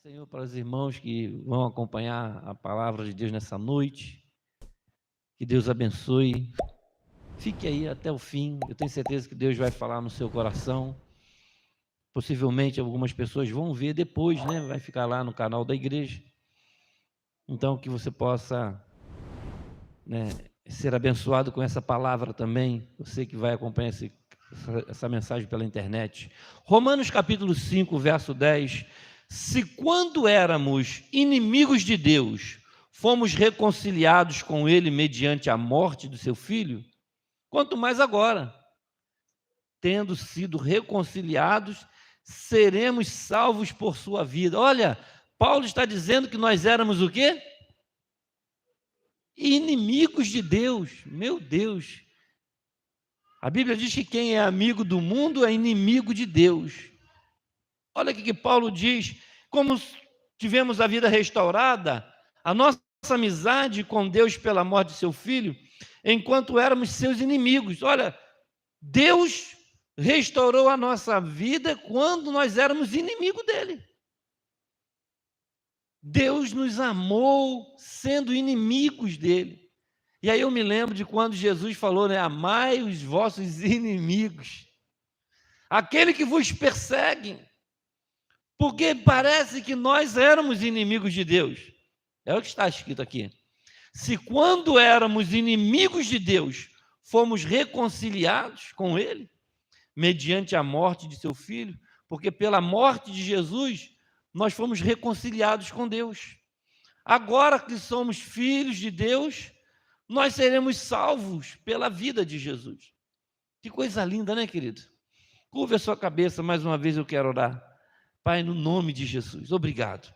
Senhor, para os irmãos que vão acompanhar a palavra de Deus nessa noite. Que Deus abençoe. Fique aí até o fim. Eu tenho certeza que Deus vai falar no seu coração. Possivelmente algumas pessoas vão ver depois, né? Vai ficar lá no canal da igreja. Então, que você possa, né, ser abençoado com essa palavra também. Você que vai acompanhar essa mensagem pela internet. Romanos capítulo 5, verso 10. Se quando éramos inimigos de Deus, fomos reconciliados com Ele mediante a morte do seu Filho, quanto mais agora, tendo sido reconciliados, seremos salvos por sua vida. Olha, Paulo está dizendo que nós éramos o quê? Inimigos de Deus. Meu Deus! A Bíblia diz que quem é amigo do mundo é inimigo de Deus. Olha o que Paulo diz: como tivemos a vida restaurada, a nossa amizade com Deus pela morte de seu Filho, enquanto éramos seus inimigos. Olha, Deus restaurou a nossa vida quando nós éramos inimigos dele. Deus nos amou sendo inimigos dele. E aí eu me lembro de quando Jesus falou, né? Amai os vossos inimigos, aquele que vos perseguem, porque parece que nós éramos inimigos de Deus. É o que está escrito aqui. Se quando éramos inimigos de Deus, fomos reconciliados com Ele, mediante a morte de seu Filho, porque pela morte de Jesus, nós fomos reconciliados com Deus. Agora que somos filhos de Deus, nós seremos salvos pela vida de Jesus. Que coisa linda, né, querido? Curva a sua cabeça, mais uma vez eu quero orar. Pai, no nome de Jesus, obrigado.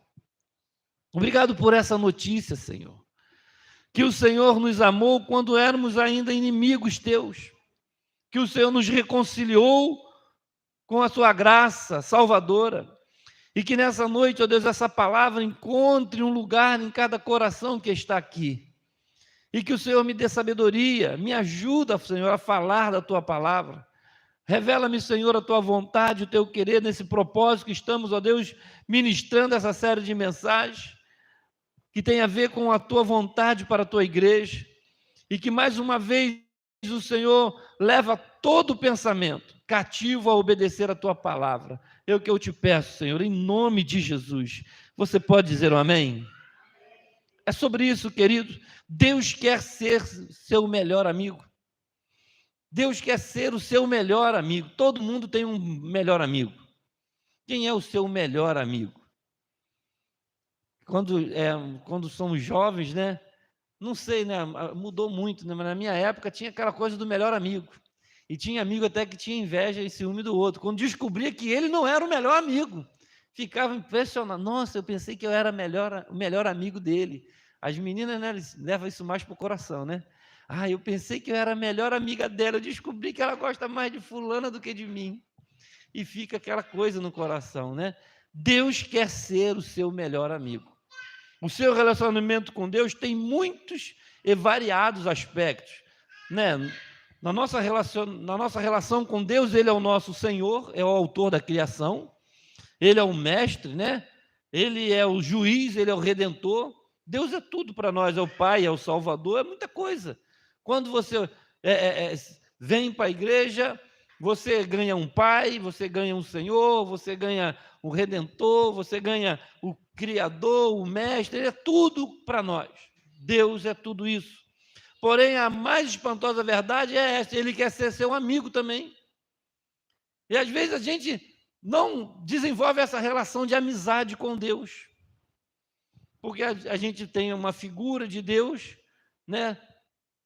Obrigado por essa notícia, Senhor. Que o Senhor nos amou quando éramos ainda inimigos teus. Que o Senhor nos reconciliou com a sua graça salvadora. E que nessa noite, ó Deus, essa palavra encontre um lugar em cada coração que está aqui. E que o Senhor me dê sabedoria, me ajuda, Senhor, a falar da tua palavra. Revela-me, Senhor, a tua vontade, o teu querer nesse propósito que estamos, ó Deus, ministrando essa série de mensagens que tem a ver com a tua vontade para a tua igreja, e que mais uma vez o Senhor leva todo o pensamento cativo a obedecer a tua palavra. É o que eu te peço, Senhor, em nome de Jesus. Você pode dizer um amém? É sobre isso, querido. Deus quer ser seu melhor amigo. Deus quer ser o seu melhor amigo. Todo mundo tem um melhor amigo. Quem é o seu melhor amigo? Quando somos jovens, né? Não sei, né? Mudou muito, né? Mas na minha época tinha aquela coisa do melhor amigo. E tinha amigo até que tinha inveja e ciúme do outro. Quando descobria que ele não era o melhor amigo, ficava impressionado. Nossa, eu pensei que eu era o melhor amigo dele. As meninas, né, levam isso mais para o coração, né? Ah, eu pensei que eu era a melhor amiga dela, eu descobri que ela gosta mais de fulana do que de mim. E fica aquela coisa no coração, né? Deus quer ser o seu melhor amigo. O seu relacionamento com Deus tem muitos e variados aspectos, né? Na nossa relação com Deus, Ele é o nosso Senhor, é o autor da criação, Ele é o mestre, né? Ele é o juiz, Ele é o redentor. Deus é tudo para nós, é o Pai, é o Salvador, é muita coisa. Quando você vem para a igreja, você ganha um Pai, você ganha um Senhor, você ganha o Redentor, você ganha o Criador, o Mestre, Ele é tudo para nós. Deus é tudo isso. Porém, a mais espantosa verdade é essa: Ele quer ser seu amigo também. E às vezes a gente não desenvolve essa relação de amizade com Deus, porque a gente tem uma figura de Deus, né?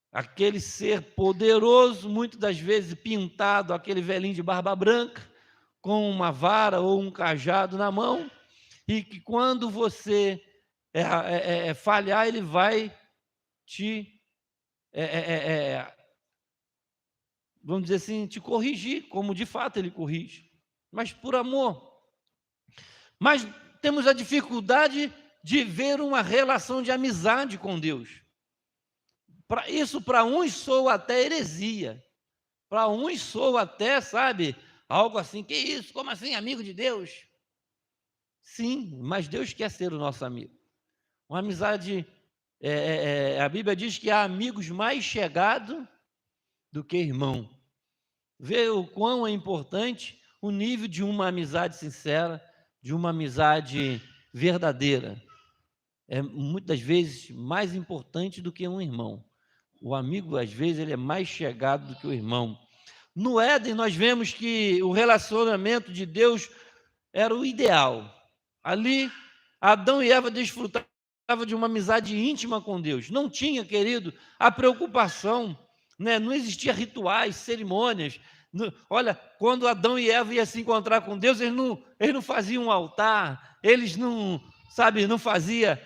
Aquele ser poderoso, muitas das vezes pintado, aquele velhinho de barba branca, com uma vara ou um cajado na mão, e que quando você falhar, ele vai te, vamos dizer assim, te corrigir, como de fato ele corrige, mas por amor. Mas temos a dificuldade de ver uma relação de amizade com Deus. Isso para uns soa até heresia, para uns soa até, sabe, algo assim, que isso, como assim, amigo de Deus? Sim, mas Deus quer ser o nosso amigo. Uma amizade, a Bíblia diz que há amigos mais chegados do que irmão. Vê o quão é importante o nível de uma amizade sincera, de uma amizade verdadeira. É muitas vezes mais importante do que um irmão. O amigo, às vezes, ele é mais chegado do que o irmão. No Éden, nós vemos que o relacionamento de Deus era o ideal. Ali, Adão e Eva desfrutavam de uma amizade íntima com Deus. Não tinha, querido, a preocupação, né? Não existia rituais, cerimônias. Olha, quando Adão e Eva iam se encontrar com Deus, eles não faziam um altar, eles não, sabe, não faziam,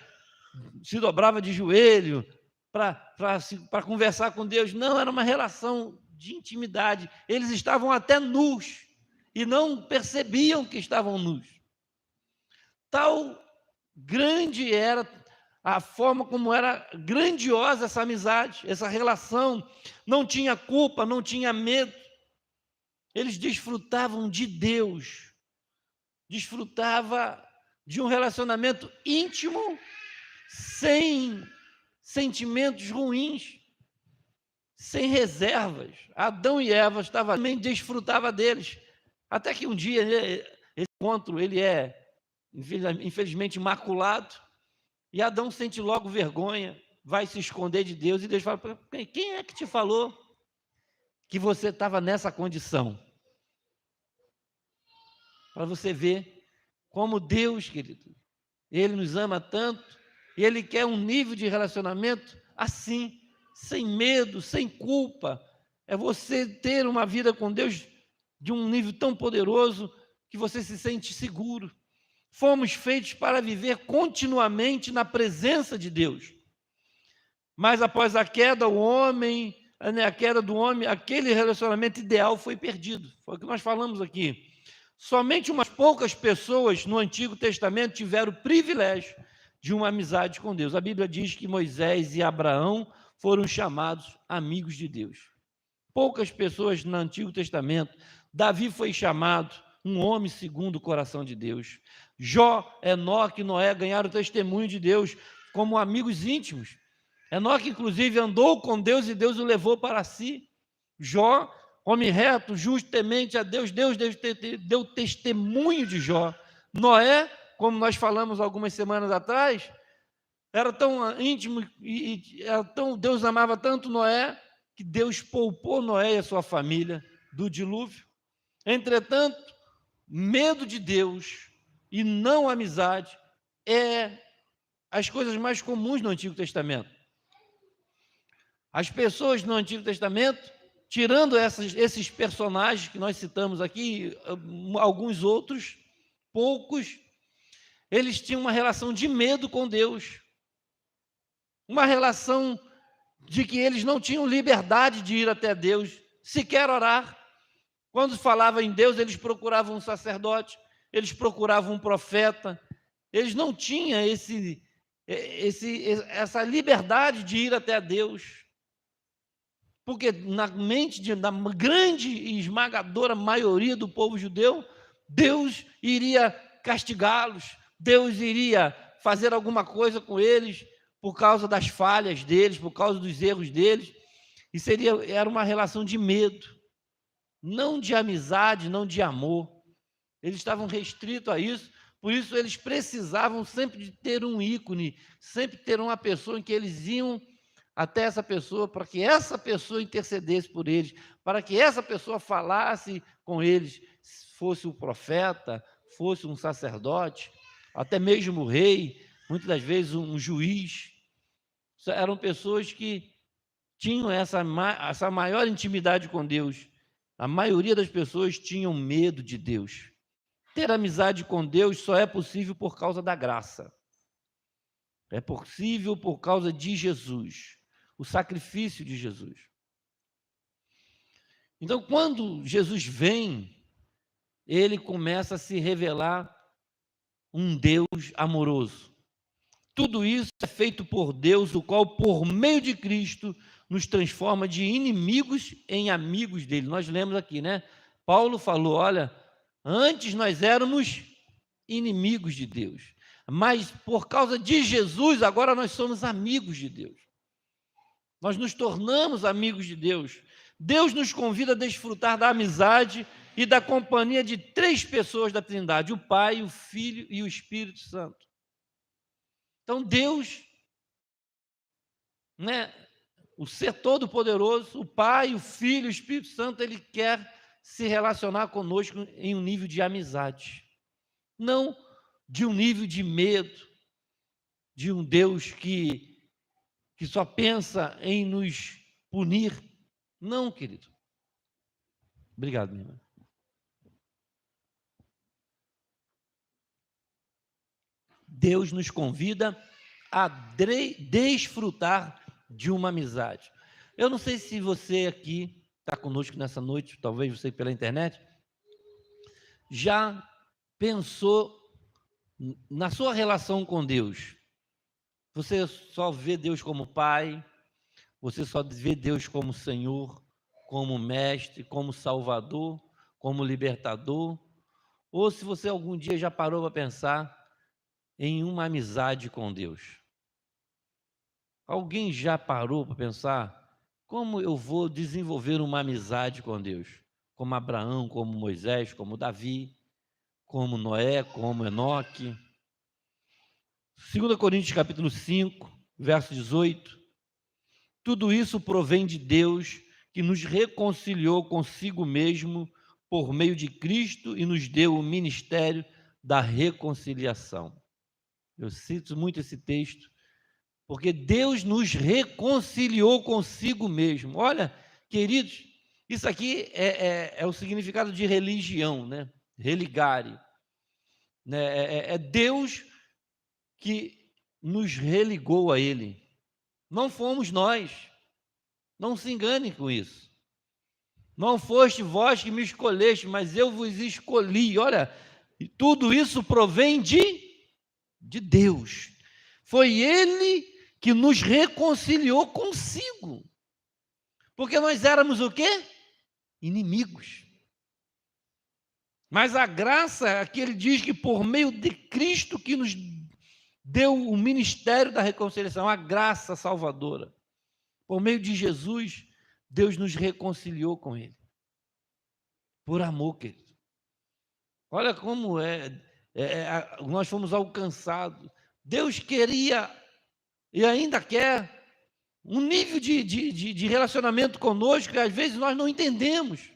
se dobrava de joelho para conversar com Deus. Não, era uma relação de intimidade. Eles estavam até nus e não percebiam que estavam nus. Tal grande era a forma como era grandiosa essa amizade, essa relação. Não tinha culpa, não tinha medo. Eles desfrutavam de Deus, desfrutava de um relacionamento íntimo, sem sentimentos ruins, sem reservas. Adão e Eva também desfrutava deles, até que um dia, né, esse encontro ele é infelizmente imaculado, e Adão sente logo vergonha, vai se esconder de Deus, e Deus fala: quem é que te falou que você estava nessa condição? Para você ver como Deus, querido, Ele nos ama tanto, e Ele quer um nível de relacionamento assim, sem medo, sem culpa. É você ter uma vida com Deus de um nível tão poderoso que você se sente seguro. Fomos feitos para viver continuamente na presença de Deus. Mas após a queda, a queda do homem, aquele relacionamento ideal foi perdido. Foi o que nós falamos aqui. Somente umas poucas pessoas no Antigo Testamento tiveram o privilégio de uma amizade com Deus. A Bíblia diz que Moisés e Abraão foram chamados amigos de Deus. Poucas pessoas no Antigo Testamento. Davi foi chamado um homem segundo o coração de Deus. Jó, Enoque e Noé ganharam o testemunho de Deus como amigos íntimos. Enoque, inclusive, andou com Deus e Deus o levou para si. Jó, homem reto, justo, temente a Deus, Deus deu testemunho de Jó. Noé, como nós falamos algumas semanas atrás, era tão íntimo e Deus amava tanto Noé que Deus poupou Noé e a sua família do dilúvio. Entretanto, medo de Deus e não amizade é as coisas mais comuns no Antigo Testamento. As pessoas no Antigo Testamento, tirando esses personagens que nós citamos aqui, alguns outros, poucos, eles tinham uma relação de medo com Deus, uma relação de que eles não tinham liberdade de ir até Deus, sequer orar. Quando falava em Deus, eles procuravam um sacerdote, eles procuravam um profeta, eles não tinham essa liberdade de ir até Deus. Porque na mente da grande e esmagadora maioria do povo judeu, Deus iria castigá-los, Deus iria fazer alguma coisa com eles por causa das falhas deles, por causa dos erros deles, e era uma relação de medo, não de amizade, não de amor. Eles estavam restritos a isso, por isso eles precisavam sempre de ter um ícone, sempre ter uma pessoa em que eles iam até essa pessoa, para que essa pessoa intercedesse por eles, para que essa pessoa falasse com eles, fosse o profeta, fosse um sacerdote, até mesmo o rei, muitas das vezes um juiz. Eram pessoas que tinham essa maior intimidade com Deus. A maioria das pessoas tinham medo de Deus. Ter amizade com Deus só é possível por causa da graça. É possível por causa de Jesus, o sacrifício de Jesus. Então, quando Jesus vem, ele começa a se revelar um Deus amoroso. Tudo isso é feito por Deus, o qual, por meio de Cristo, nos transforma de inimigos em amigos dele. Nós lemos aqui, né? Paulo falou: olha, antes nós éramos inimigos de Deus. Mas por causa de Jesus, agora nós somos amigos de Deus. Nós nos tornamos amigos de Deus. Deus nos convida a desfrutar da amizade e da companhia de 3 pessoas da Trindade: o Pai, o Filho e o Espírito Santo. Então Deus, né, o Ser Todo-Poderoso, o Pai, o Filho e o Espírito Santo, Ele quer se relacionar conosco em um nível de amizade, não de um nível de medo, de um Deus que só pensa em nos punir. Não, querido. Obrigado, minha irmã. Deus nos convida a desfrutar de uma amizade. Eu não sei se você aqui está conosco nessa noite, talvez você pela internet, já pensou na sua relação com Deus. Você só vê Deus como Pai, você só vê Deus como Senhor, como Mestre, como Salvador, como Libertador, ou se você algum dia já parou para pensar em uma amizade com Deus. Alguém já parou para pensar como eu vou desenvolver uma amizade com Deus? Como Abraão, como Moisés, como Davi, como Noé, como Enoque. 2 Coríntios capítulo 5, verso 18. Tudo isso provém de Deus, que nos reconciliou consigo mesmo por meio de Cristo e nos deu o ministério da reconciliação. Eu cito muito esse texto, porque Deus nos reconciliou consigo mesmo. Olha, queridos, isso aqui é o significado de religião, né? Religare. Né? É Deus que nos religou a Ele. Não fomos nós. Não se engane com isso. Não foste vós que me escolheste, mas eu vos escolhi. Olha, tudo isso provém de Deus. Foi Ele que nos reconciliou consigo. Porque nós éramos o quê? Inimigos. Mas a graça, aqui ele diz que por meio de Cristo que nos deu o ministério da reconciliação, a graça salvadora. Por meio de Jesus, Deus nos reconciliou com Ele. Por amor, querido. Olha como nós fomos alcançados. Deus queria e ainda quer um nível de relacionamento conosco que às vezes nós não entendemos.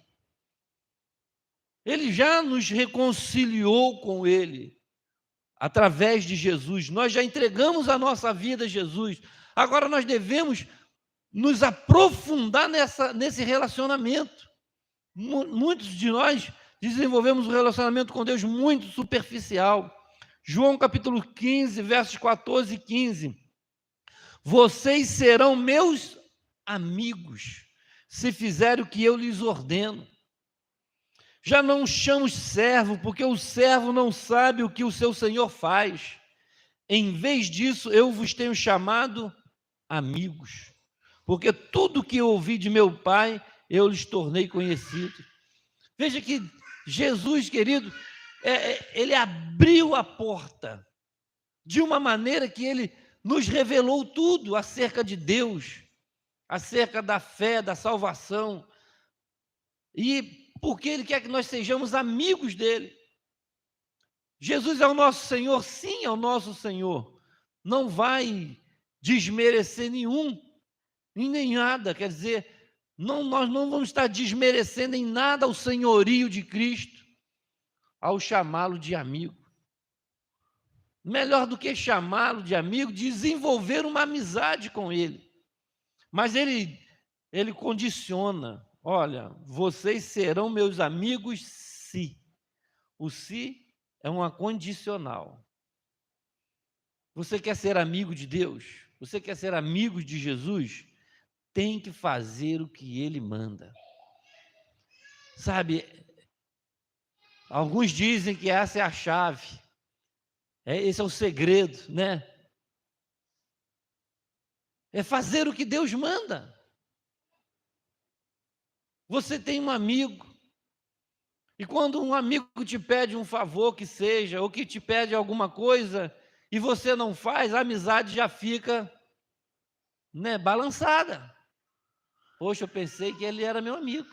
Ele já nos reconciliou com Ele, através de Jesus. Nós já entregamos a nossa vida a Jesus. Agora nós devemos nos aprofundar nesse relacionamento. Muitos de nós desenvolvemos um relacionamento com Deus muito superficial. João capítulo 15, versos 14 e 15. Vocês serão meus amigos, se fizerem o que eu lhes ordeno. Já não chamo servo, porque o servo não sabe o que o seu senhor faz. Em vez disso, eu vos tenho chamado amigos, porque tudo que eu ouvi de meu Pai, eu lhes tornei conhecido. Veja que Jesus, querido, ele abriu a porta de uma maneira que ele nos revelou tudo acerca de Deus, acerca da fé, da salvação, e porque Ele quer que nós sejamos amigos dEle. Jesus é o nosso Senhor, sim, é o nosso Senhor. Não vai desmerecer nem nada, quer dizer, nós não vamos estar desmerecendo em nada o senhorio de Cristo, ao chamá-lo de amigo. Melhor do que chamá-lo de amigo, desenvolver uma amizade com Ele. Mas Ele condiciona. Olha, vocês serão meus amigos se. O se é uma condicional. Você quer ser amigo de Deus? Você quer ser amigo de Jesus? Tem que fazer o que Ele manda. Sabe, alguns dizem que essa é a chave. Esse é o segredo, né? É fazer o que Deus manda. Você tem um amigo, E quando um amigo te pede um favor que seja, ou que te pede alguma coisa, e você não faz, a amizade já fica, né, balançada. Poxa, eu pensei que ele era meu amigo.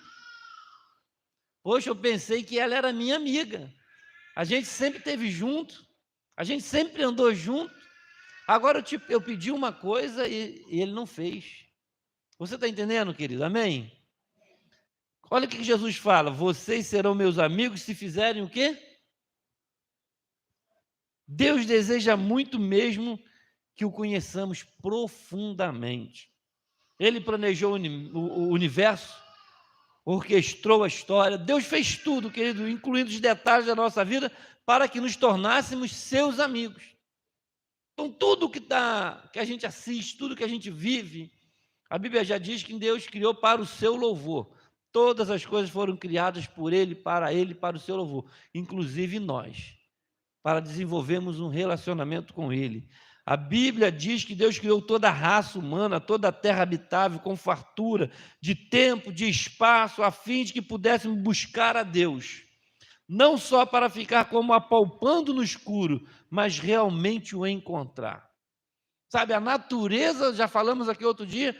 Poxa, eu pensei que ela era minha amiga. A gente sempre esteve junto, a gente sempre andou junto. Agora eu pedi uma coisa e ele não fez. Você está entendendo, querido? Amém? Olha o que Jesus fala: vocês serão meus amigos se fizerem o quê? Deus deseja muito mesmo que o conheçamos profundamente. Ele planejou o universo, orquestrou a história. Deus fez tudo, querido, incluindo os detalhes da nossa vida, para que nos tornássemos seus amigos. Então, tudo que a gente assiste, tudo que a gente vive, a Bíblia já diz que Deus criou para o seu louvor. Todas as coisas foram criadas por Ele, para o seu louvor, inclusive nós, para desenvolvermos um relacionamento com Ele. A Bíblia diz que Deus criou toda a raça humana, toda a terra habitável, com fartura de tempo, de espaço, a fim de que pudéssemos buscar a Deus, não só para ficar como apalpando no escuro, mas realmente o encontrar. Sabe, a natureza, já falamos aqui outro dia,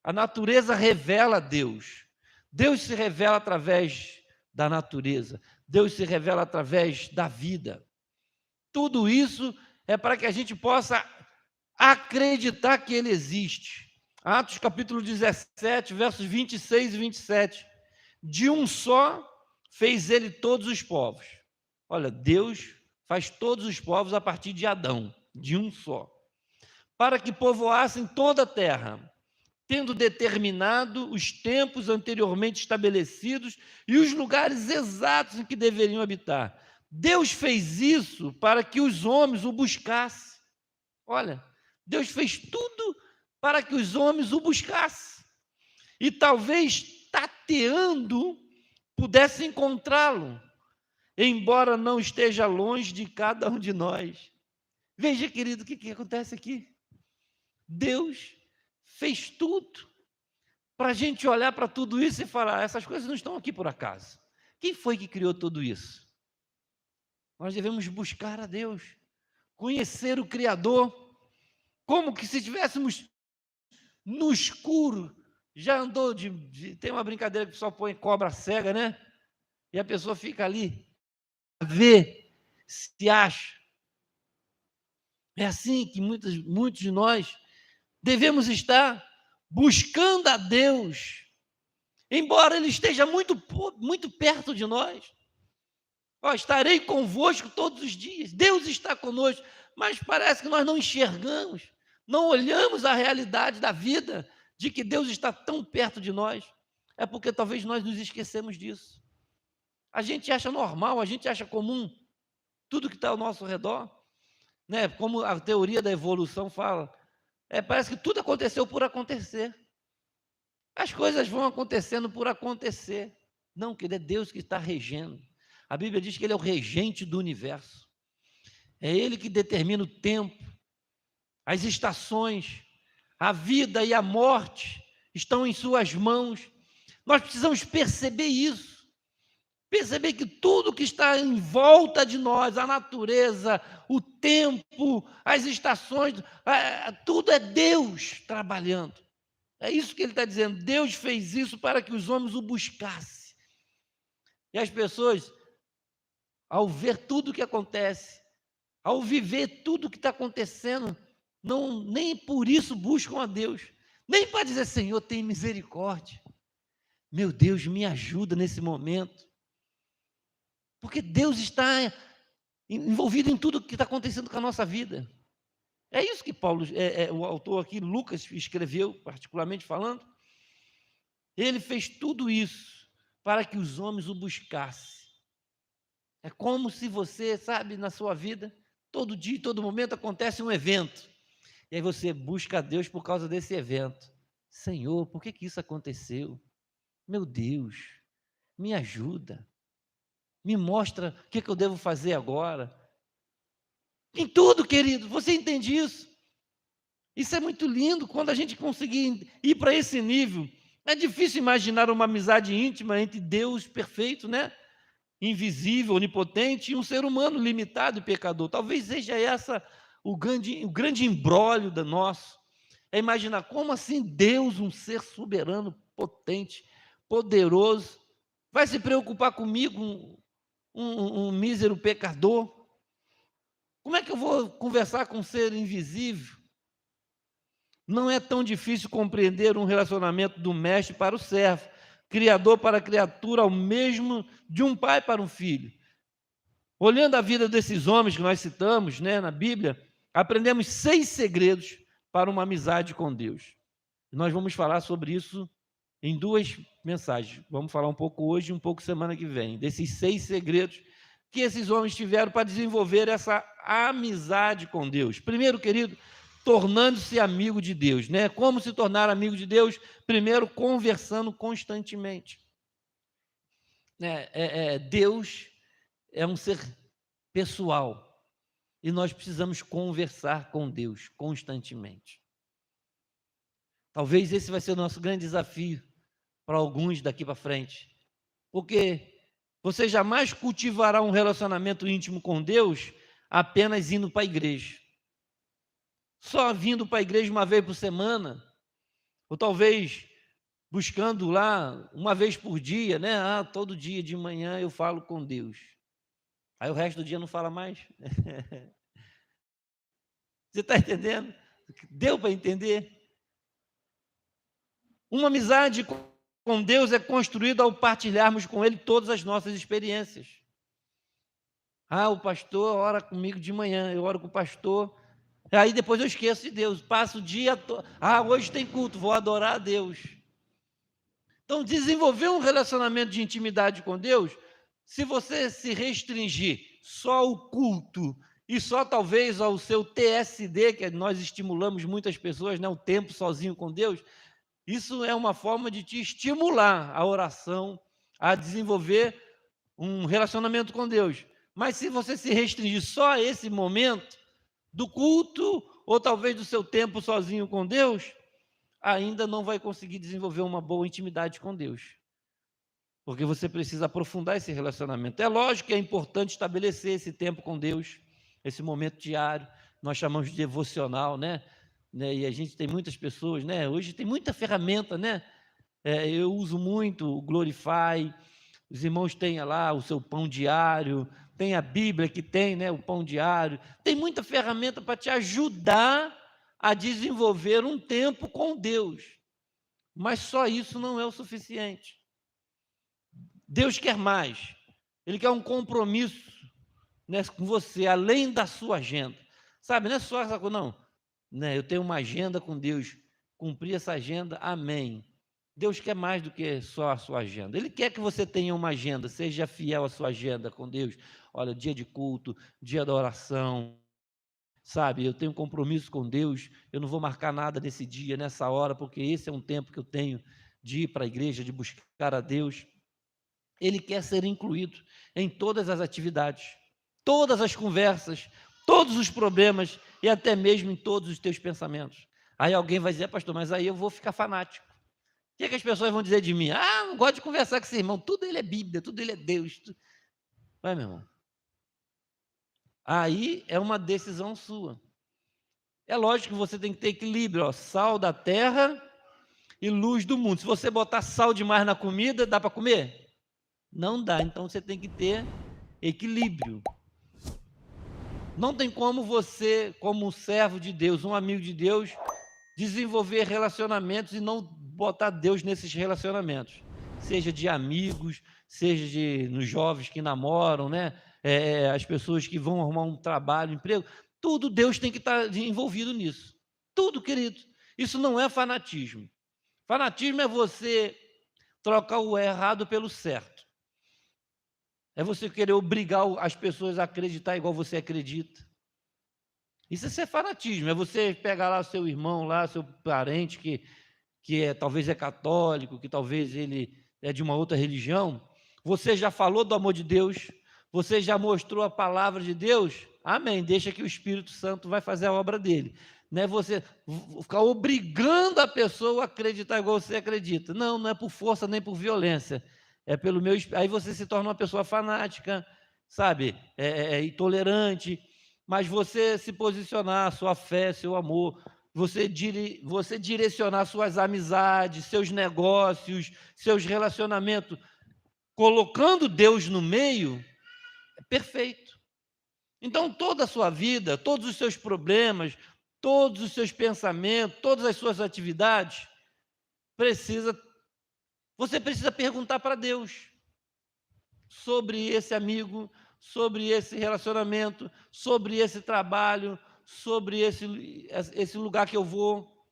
a natureza revela Deus. Deus se revela através da natureza. Deus se revela através da vida. Tudo isso é para que a gente possa acreditar que Ele existe. Atos capítulo 17, versos 26 e 27. De um só fez Ele todos os povos. Olha, Deus faz todos os povos a partir de Adão, de um só. Para que povoassem toda a terra, tendo determinado os tempos anteriormente estabelecidos e os lugares exatos em que deveriam habitar. Deus fez isso para que os homens o buscassem. Olha, Deus fez tudo para que os homens o buscassem. E talvez, tateando, pudesse encontrá-lo, embora não esteja longe de cada um de nós. Veja, querido, o que acontece aqui? Deus fez tudo para a gente olhar para tudo isso e falar: essas coisas não estão aqui por acaso. Quem foi que criou tudo isso? Nós devemos buscar a Deus, conhecer o Criador, como que se estivéssemos no escuro. Já andou tem uma brincadeira que o pessoal põe cobra cega, né? E a pessoa fica ali, vê, se acha. É assim que muitos de nós devemos estar buscando a Deus, embora Ele esteja muito perto de nós. Estarei convosco todos os dias. Deus está conosco, mas parece que nós não enxergamos, não olhamos a realidade da vida, de que Deus está tão perto de nós. É porque talvez nós nos esquecemos disso. A gente acha normal, a gente acha comum tudo que está ao nosso redor, né? Como a teoria da evolução fala, parece que tudo aconteceu por acontecer. As coisas vão acontecendo por acontecer. Não, que é Deus que está regendo. A Bíblia diz que Ele é o regente do universo. É Ele que determina o tempo, as estações, a vida e a morte estão em suas mãos. Nós precisamos perceber isso. Perceber que tudo que está em volta de nós, a natureza, o tempo, as estações, tudo é Deus trabalhando. É isso que ele está dizendo. Deus fez isso para que os homens o buscassem. E as pessoas, ao ver tudo o que acontece, ao viver tudo o que está acontecendo, nem por isso buscam a Deus. Nem para dizer: Senhor, tem misericórdia. Meu Deus, me ajuda nesse momento. Porque Deus está envolvido em tudo o que está acontecendo com a nossa vida. É isso que Paulo, o autor aqui, Lucas, escreveu, particularmente falando. Ele fez tudo isso para que os homens o buscassem. É como se você, sabe, na sua vida, todo dia, todo momento acontece um evento. E aí você busca a Deus por causa desse evento. Senhor, por que isso aconteceu? Meu Deus, me ajuda. Me mostra o que eu devo fazer agora. Em tudo, querido, você entende isso? Isso é muito lindo, quando a gente conseguir ir para esse nível. É difícil imaginar uma amizade íntima entre Deus perfeito, né? invisível, onipotente, e um ser humano limitado e pecador. Talvez seja essa o grande imbróglio da nosso. É imaginar como assim Deus, um ser soberano, potente, poderoso, vai se preocupar comigo, um mísero pecador? Como é que eu vou conversar com um ser invisível? Não é tão difícil compreender um relacionamento do mestre para o servo, criador para a criatura, ao mesmo de um pai para um filho. Olhando a vida desses homens que nós citamos, né, na Bíblia, aprendemos 6 segredos para uma amizade com Deus. Nós vamos falar sobre isso em 2 mensagens. Vamos falar um pouco hoje e um pouco semana que vem, desses 6 segredos que esses homens tiveram para desenvolver essa amizade com Deus. Primeiro, querido, tornando-se amigo de Deus, né? Como se tornar amigo de Deus? Primeiro, conversando constantemente. Deus é um ser pessoal e nós precisamos conversar com Deus constantemente. Talvez esse vai ser o nosso grande desafio para alguns daqui para frente, porque você jamais cultivará um relacionamento íntimo com Deus apenas indo para a igreja. Só vindo para a igreja uma vez por semana, ou talvez buscando lá uma vez por dia, né? Todo dia de manhã eu falo com Deus. Aí o resto do dia não fala mais. Você está entendendo? Deu para entender? Uma amizade com Deus é construída ao partilharmos com Ele todas as nossas experiências. O pastor ora comigo de manhã, eu oro com o pastor, aí depois eu esqueço de Deus, passo o dia todo, hoje tem culto, vou adorar a Deus. Então, desenvolver um relacionamento de intimidade com Deus, se você se restringir só ao culto e só talvez ao seu TSD, que nós estimulamos muitas pessoas, né, o tempo sozinho com Deus, isso é uma forma de te estimular a oração, a desenvolver um relacionamento com Deus. Mas se você se restringir só a esse momento do culto, ou talvez do seu tempo sozinho com Deus, ainda não vai conseguir desenvolver uma boa intimidade com Deus. Porque você precisa aprofundar esse relacionamento. É lógico que é importante estabelecer esse tempo com Deus, esse momento diário, nós chamamos de devocional, né? E a gente tem muitas pessoas, né? Hoje tem muita ferramenta, né? Eu uso muito o Glorify, os irmãos têm lá o seu pão diário, tem a Bíblia que tem, né, o pão diário, tem muita ferramenta para te ajudar a desenvolver um tempo com Deus, mas só isso não é o suficiente. Deus quer mais, Ele quer um compromisso, né, com você, além da sua agenda, sabe, não é só essa coisa, não, né, eu tenho uma agenda com Deus, cumprir essa agenda, amém. Deus quer mais do que só a sua agenda. Ele quer que você tenha uma agenda, seja fiel à sua agenda com Deus. Olha, dia de culto, dia da oração, sabe? Eu tenho um compromisso com Deus, eu não vou marcar nada nesse dia, nessa hora, porque esse é um tempo que eu tenho de ir para a igreja, de buscar a Deus. Ele quer ser incluído em todas as atividades, todas as conversas, todos os problemas e até mesmo em todos os teus pensamentos. Aí alguém vai dizer, pastor, mas aí eu vou ficar fanático. O que as pessoas vão dizer de mim? Não gosto de conversar com esse irmão, tudo ele é Bíblia, tudo ele é Deus. Vai, meu irmão. Aí é uma decisão sua. É lógico que você tem que ter equilíbrio, sal da terra e luz do mundo. Se você botar sal demais na comida, dá para comer? Não dá, então você tem que ter equilíbrio. Não tem como você, como um servo de Deus, um amigo de Deus, desenvolver relacionamentos e não botar Deus nesses relacionamentos, seja de amigos, seja nos jovens que namoram, né? As pessoas que vão arrumar um trabalho, emprego, tudo Deus tem que estar envolvido nisso, tudo, querido. Isso não é fanatismo. Fanatismo é você trocar o errado pelo certo, é você querer obrigar as pessoas a acreditar igual você acredita. Isso é ser fanatismo, é você pegar lá seu irmão, lá seu parente que talvez é católico, que talvez ele é de uma outra religião, você já falou do amor de Deus, você já mostrou a palavra de Deus, amém, deixa que o Espírito Santo vai fazer a obra dele. Não é você ficar obrigando a pessoa a acreditar igual você acredita. Não é por força nem por violência, é pelo meu. Aí você se torna uma pessoa fanática, sabe? Intolerante. Mas você se posicionar, sua fé, seu amor, você direcionar suas amizades, seus negócios, seus relacionamentos, colocando Deus no meio, é perfeito. Então, toda a sua vida, todos os seus problemas, todos os seus pensamentos, todas as suas atividades, você precisa perguntar para Deus sobre esse amigo, sobre esse relacionamento, sobre esse trabalho, sobre esse lugar que eu vou.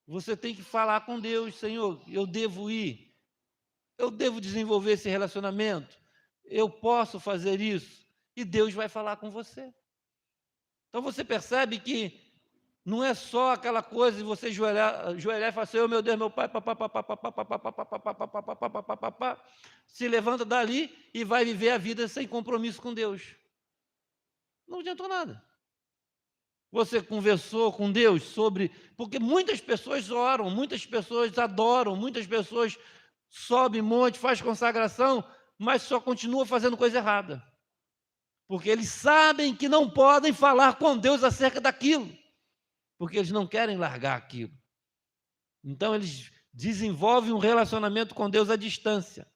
Você tem que falar com Deus: Senhor, eu devo ir, eu devo desenvolver esse relacionamento, eu posso fazer isso, e Deus vai falar com você. Então você percebe que não é só aquela coisa de você ajoelhar e falar assim: oh, meu Deus, meu Pai, se levanta dali e vai viver a vida sem compromisso com Deus. Não adiantou nada. Você conversou com Deus sobre... Porque muitas pessoas oram, muitas pessoas adoram, muitas pessoas sobem monte, faz consagração, mas só continua fazendo coisa errada. Porque eles sabem que não podem falar com Deus acerca daquilo, porque eles não querem largar aquilo. Então, eles desenvolvem um relacionamento com Deus à distância,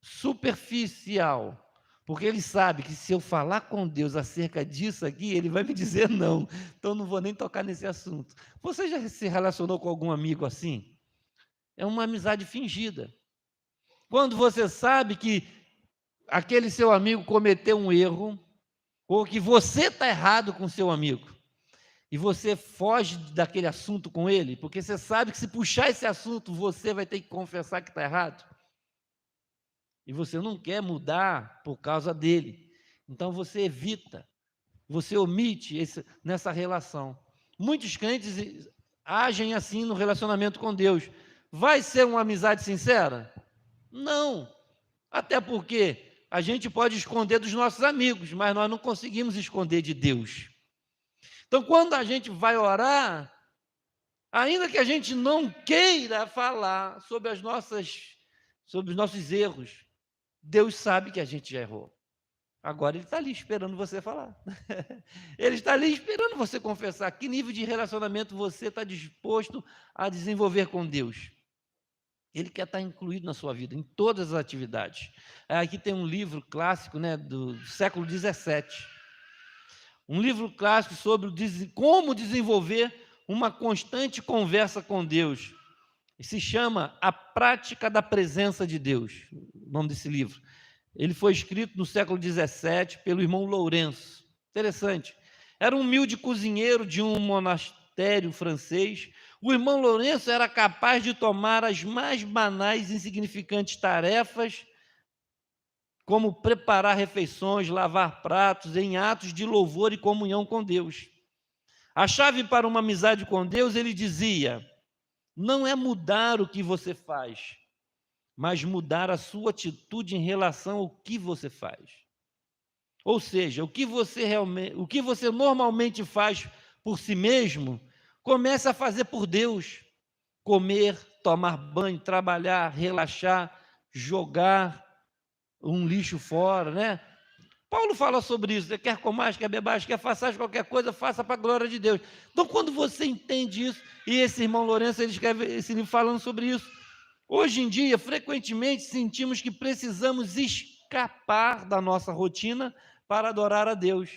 superficial, porque ele sabe que se eu falar com Deus acerca disso aqui, ele vai me dizer não, então não vou nem tocar nesse assunto. Você já se relacionou com algum amigo assim? É uma amizade fingida. Quando você sabe que aquele seu amigo cometeu um erro, ou que você está errado com seu amigo, e você foge daquele assunto com ele, porque você sabe que se puxar esse assunto, você vai ter que confessar que está errado. E você não quer mudar por causa dele. Então você evita, você omite nessa relação. Muitos crentes agem assim no relacionamento com Deus. Vai ser uma amizade sincera? Não. Até porque a gente pode esconder dos nossos amigos, mas nós não conseguimos esconder de Deus. Então, quando a gente vai orar, ainda que a gente não queira falar sobre os nossos erros, Deus sabe que a gente já errou. Agora Ele está ali esperando você falar. Ele está ali esperando você confessar. Que nível de relacionamento você está disposto a desenvolver com Deus? Ele quer estar incluído na sua vida, em todas as atividades. Aqui tem um livro clássico, né, do século XVII. Um livro clássico sobre como desenvolver uma constante conversa com Deus. Se chama A Prática da Presença de Deus, o nome desse livro. Ele foi escrito no século XVII pelo irmão Lourenço. Interessante. Era um humilde cozinheiro de um monastério francês. O irmão Lourenço era capaz de tomar as mais banais e insignificantes tarefas, como preparar refeições, lavar pratos, em atos de louvor e comunhão com Deus. A chave para uma amizade com Deus, ele dizia, não é mudar o que você faz, mas mudar a sua atitude em relação ao que você faz. Ou seja, o que você normalmente faz por si mesmo, comece a fazer por Deus. Comer, tomar banho, trabalhar, relaxar, jogar um lixo fora, né? Paulo fala sobre isso, você quer comais, quer bebais, quer faças qualquer coisa, faça para a glória de Deus. Então, quando você entende isso, e esse irmão Lourenço, ele escreve esse livro falando sobre isso, hoje em dia, frequentemente, sentimos que precisamos escapar da nossa rotina para adorar a Deus.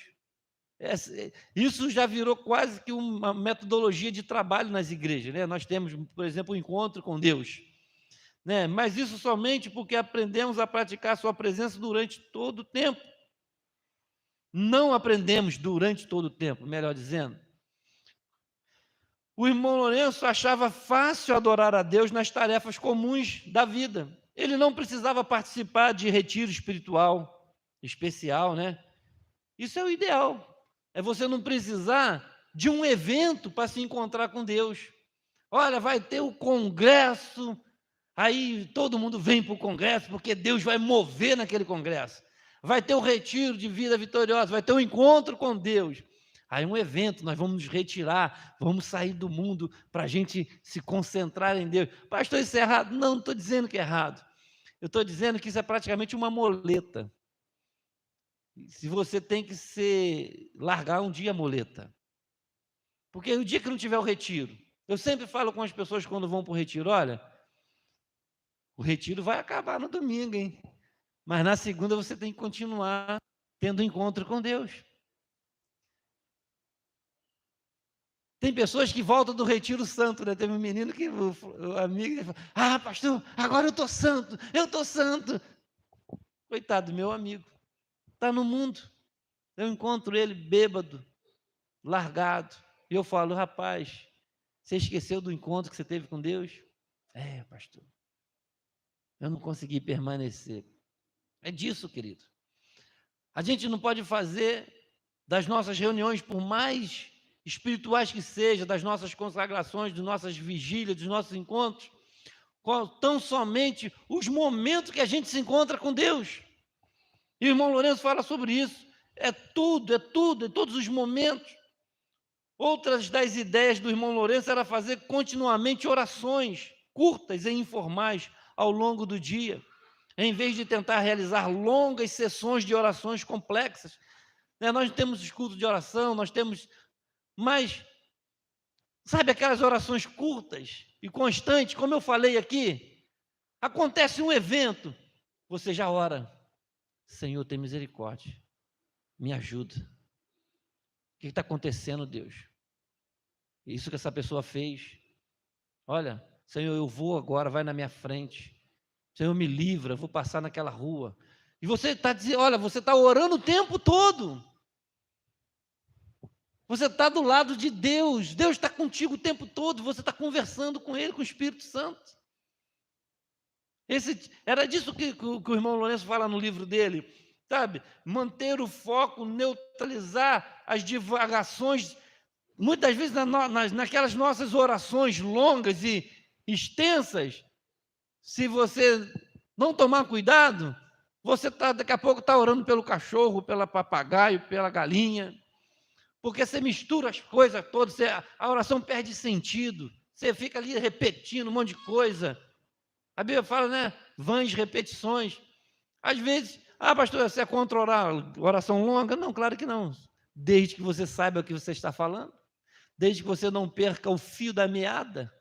Isso já virou quase que uma metodologia de trabalho nas igrejas, né? Nós temos, por exemplo, um encontro com Deus, né? Mas isso somente porque aprendemos a praticar a sua presença durante todo o tempo. Não aprendemos durante todo o tempo, melhor dizendo. O irmão Lourenço achava fácil adorar a Deus nas tarefas comuns da vida. Ele não precisava participar de retiro espiritual especial, né? Isso é o ideal. É você não precisar de um evento para se encontrar com Deus. Olha, vai ter o congresso, aí todo mundo vem para o congresso, porque Deus vai mover naquele congresso. Vai ter o retiro de vida vitoriosa, vai ter um encontro com Deus. Aí um evento, nós vamos nos retirar, vamos sair do mundo para a gente se concentrar em Deus. Pastor, isso é errado? Não estou dizendo que é errado. Eu estou dizendo que isso é praticamente uma muleta. Se você tem que largar um dia a muleta. Porque o dia que não tiver o retiro, eu sempre falo com as pessoas quando vão para o retiro, olha, o retiro vai acabar no domingo, hein? Mas na segunda você tem que continuar tendo encontro com Deus. Tem pessoas que voltam do retiro santo, né? Teve um menino que o amigo falou, pastor, agora eu estou santo, eu estou santo. Coitado do meu amigo, está no mundo. Eu encontro ele bêbado, largado. E eu falo, rapaz, você esqueceu do encontro que você teve com Deus? É, pastor, eu não consegui permanecer. É disso, querido. A gente não pode fazer das nossas reuniões, por mais espirituais que sejam, das nossas consagrações, das nossas vigílias, dos nossos encontros, tão somente os momentos que a gente se encontra com Deus. E o irmão Lourenço fala sobre isso. É tudo, todos os momentos. Outras das ideias do irmão Lourenço era fazer continuamente orações curtas e informais ao longo do dia, em vez de tentar realizar longas sessões de orações complexas. Nós temos os cultos de oração, nós temos, mas, sabe aquelas orações curtas e constantes, como eu falei aqui, acontece um evento, você já ora, Senhor, tem misericórdia, me ajuda. O que está acontecendo, Deus? Isso que essa pessoa fez. Olha, Senhor, eu vou agora, vai na minha frente. Senhor, me livra, eu vou passar naquela rua. E você está dizendo, olha, você está orando o tempo todo. Você está do lado de Deus. Deus está contigo o tempo todo. Você está conversando com Ele, com o Espírito Santo. Era disso que o irmão Lourenço fala no livro dele. Sabe? Manter o foco, neutralizar as divagações. Muitas vezes naquelas nossas orações longas e extensas, se você não tomar cuidado, você daqui a pouco está orando pelo cachorro, pelo papagaio, pela galinha, porque você mistura as coisas todas, a oração perde sentido, você fica ali repetindo um monte de coisa. A Bíblia fala, né? Vãs repetições. Às vezes, pastor, você é contra oração longa? Não, claro que não. Desde que você saiba o que você está falando, desde que você não perca o fio da meada.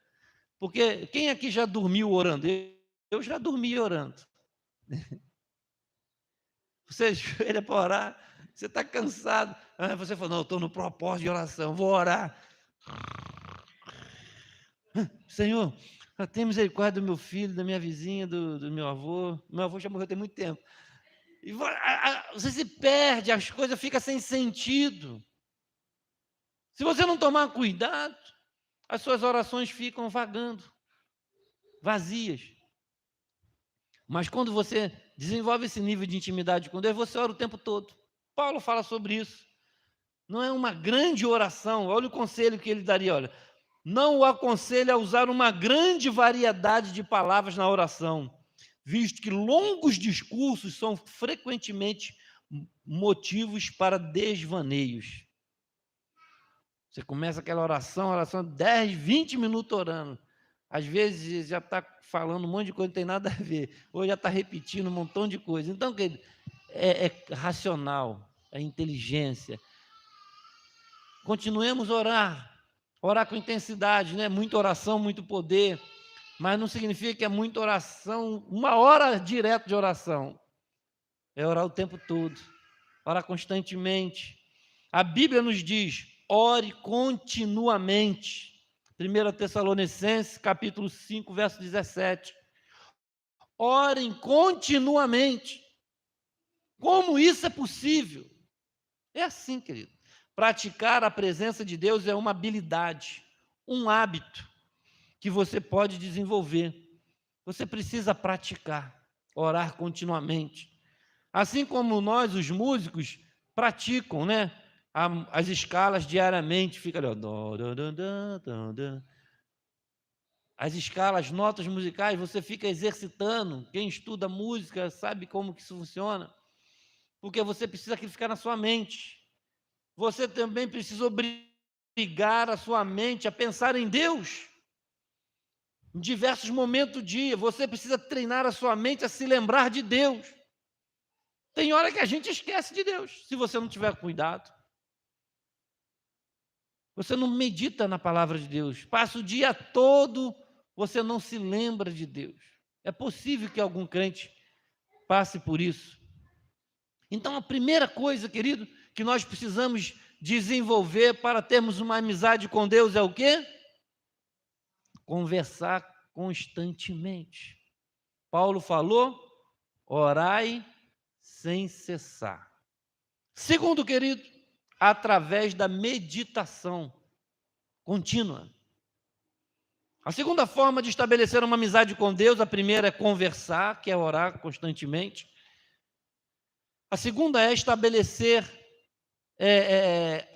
Porque quem aqui já dormiu orando? Eu já dormi orando. Você ajoelha para orar, você está cansado. Você fala, não, eu estou no propósito de oração, vou orar. Senhor, tem misericórdia do meu filho, da minha vizinha, do meu avô. Meu avô já morreu tem muito tempo. E você se perde, as coisas ficam sem sentido. Se você não tomar cuidado, as suas orações ficam vagando, vazias. Mas quando você desenvolve esse nível de intimidade com Deus, você ora o tempo todo. Paulo fala sobre isso. Não é uma grande oração. Olha o conselho que ele daria, olha. Não o aconselho a usar uma grande variedade de palavras na oração, visto que longos discursos são frequentemente motivos para desvaneios. Você começa aquela oração 10, 20 minutos orando. Às vezes já está falando um monte de coisa, não tem nada a ver. Ou já está repetindo um montão de coisa. Então, é racional, é inteligência. Continuemos a orar com intensidade, né? Muita oração, muito poder, mas não significa que é muita oração, uma hora direto de oração. É orar o tempo todo, orar constantemente. A Bíblia nos diz, ore continuamente. 1 Tessalonicenses, capítulo 5, verso 17. Orem continuamente. Como isso é possível? É assim, querido. Praticar a presença de Deus é uma habilidade, um hábito que você pode desenvolver. Você precisa praticar, orar continuamente. Assim como nós, os músicos, praticam, né? As escalas diariamente, fica ali, ó, as escalas, notas musicais, você fica exercitando. Quem estuda música sabe como que isso funciona, porque você precisa que ficar na sua mente. você também precisa obrigar a sua mente a pensar em Deus. Em diversos momentos do dia, você precisa treinar a sua mente a se lembrar de Deus. Tem hora que a gente esquece de Deus, se você não tiver cuidado. Você não medita na palavra de Deus, passa o dia todo, você não se lembra de Deus. É possível que algum crente passe por isso. Então, a primeira coisa, querido, que nós precisamos desenvolver para termos uma amizade com Deus é o quê? Conversar constantemente. Paulo falou, orai sem cessar. Segundo, querido, através da meditação contínua. A segunda forma de estabelecer uma amizade com Deus, a primeira é conversar, que é orar constantemente. A segunda é estabelecer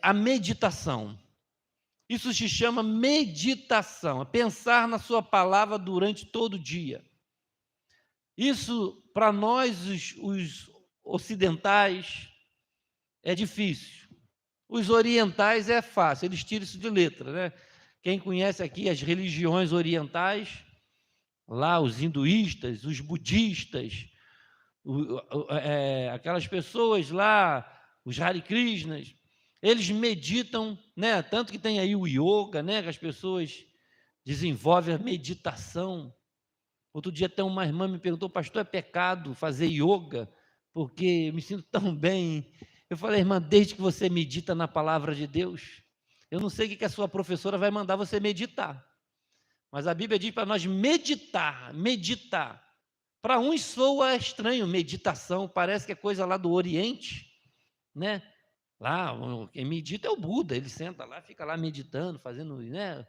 a meditação. Isso se chama meditação, é pensar na sua palavra durante todo o dia. Isso, para nós, os ocidentais, é difícil. Os orientais é fácil, eles tiram isso de letra, né? Quem conhece aqui as religiões orientais, lá os hinduístas, os budistas, aquelas pessoas lá, os Hare Krishnas, eles meditam, né? Tanto que tem aí o yoga, né? Que as pessoas desenvolvem a meditação. Outro dia até uma irmã me perguntou, pastor, é pecado fazer yoga? Porque eu me sinto tão bem. Eu falei, irmã, desde que você medita na palavra de Deus, eu não sei o que a sua professora vai mandar você meditar, mas a Bíblia diz para nós meditar. Para uns soa estranho meditação, parece que é coisa lá do Oriente, né? Lá, quem medita é o Buda, ele senta lá, fica lá meditando, fazendo, né,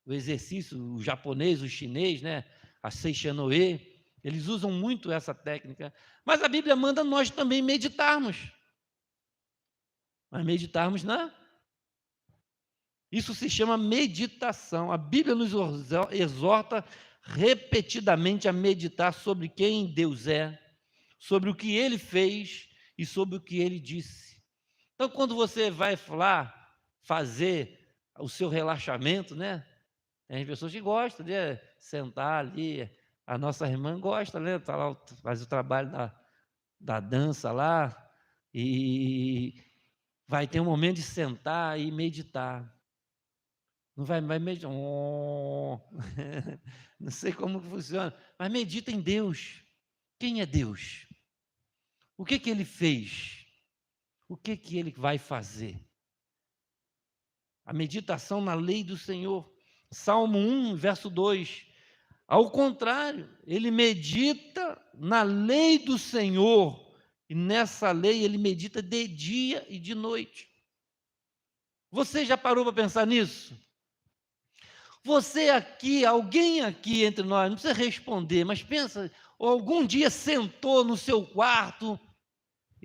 o exercício, o japonês, o chinês, né, a Seishanoe, eles usam muito essa técnica, mas a Bíblia manda nós também meditarmos. Mas meditarmos isso se chama meditação. A Bíblia nos exorta repetidamente a meditar sobre quem Deus é, sobre o que Ele fez e sobre o que Ele disse. Então, quando você vai lá fazer o seu relaxamento, né? Tem pessoas que gostam de sentar ali. A nossa irmã gosta, né? Tá lá, faz o trabalho da dança lá e vai ter um momento de sentar e meditar. Não vai meditar. Não sei como funciona, mas medita em Deus. Quem é Deus? O que Ele fez? O que Ele vai fazer? A meditação na lei do Senhor. Salmo 1, verso 2. Ao contrário, ele medita na lei do Senhor, e nessa lei ele medita de dia e de noite. Você já parou para pensar nisso? Você aqui, alguém aqui entre nós, não precisa responder, mas pensa, ou algum dia sentou no seu quarto,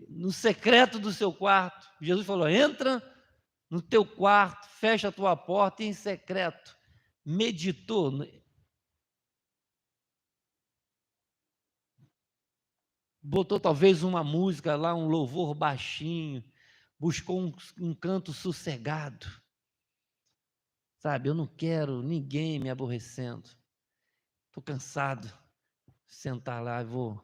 no secreto do seu quarto, Jesus falou, entra no teu quarto, fecha a tua porta e em secreto, meditou, botou talvez uma música lá, um louvor baixinho, buscou um canto sossegado, sabe, eu não quero ninguém me aborrecendo, estou cansado, sentar lá e vou.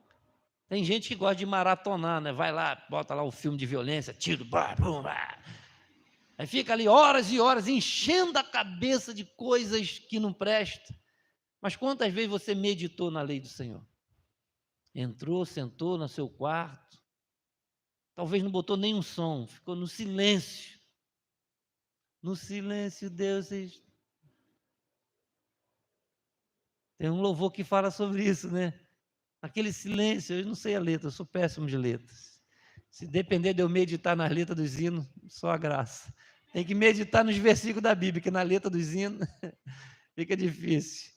Tem gente que gosta de maratonar, né? Vai lá, bota lá o filme de violência, tiro, blá, blá, blá. Aí fica ali horas e horas enchendo a cabeça de coisas que não prestam. Mas quantas vezes você meditou na lei do Senhor? Entrou, sentou no seu quarto, talvez não botou nenhum som, ficou no silêncio. No silêncio, Deus... Tem um louvor que fala sobre isso, né? Aquele silêncio, eu não sei a letra, eu sou péssimo de letras. Se depender de eu meditar nas letras dos hinos, só a graça. Tem que meditar nos versículos da Bíblia, que na letra dos hinos fica difícil.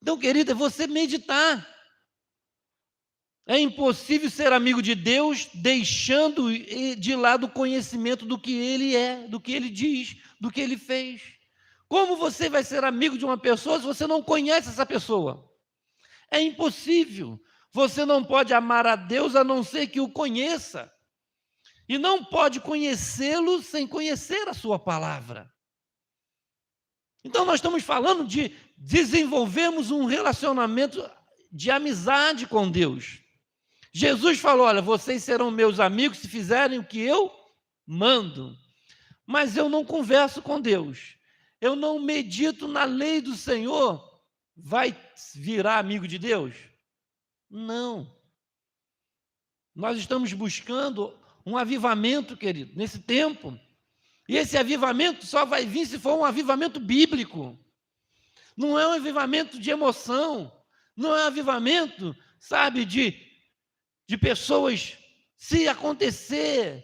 Então, querida, é você meditar. É impossível ser amigo de Deus deixando de lado o conhecimento do que Ele é, do que Ele diz, do que Ele fez. Como você vai ser amigo de uma pessoa se você não conhece essa pessoa? É impossível. Você não pode amar a Deus a não ser que o conheça. E não pode conhecê-lo sem conhecer a sua palavra. Então, nós estamos falando de desenvolvermos um relacionamento de amizade com Deus. Jesus falou: olha, vocês serão meus amigos se fizerem o que eu mando. Mas eu não converso com Deus. Eu não medito na lei do Senhor. Vai virar amigo de Deus? Não. Nós estamos buscando um avivamento, querido, nesse tempo. E esse avivamento só vai vir se for um avivamento bíblico. Não é um avivamento de emoção. Não é um avivamento, sabe, de pessoas, se acontecer,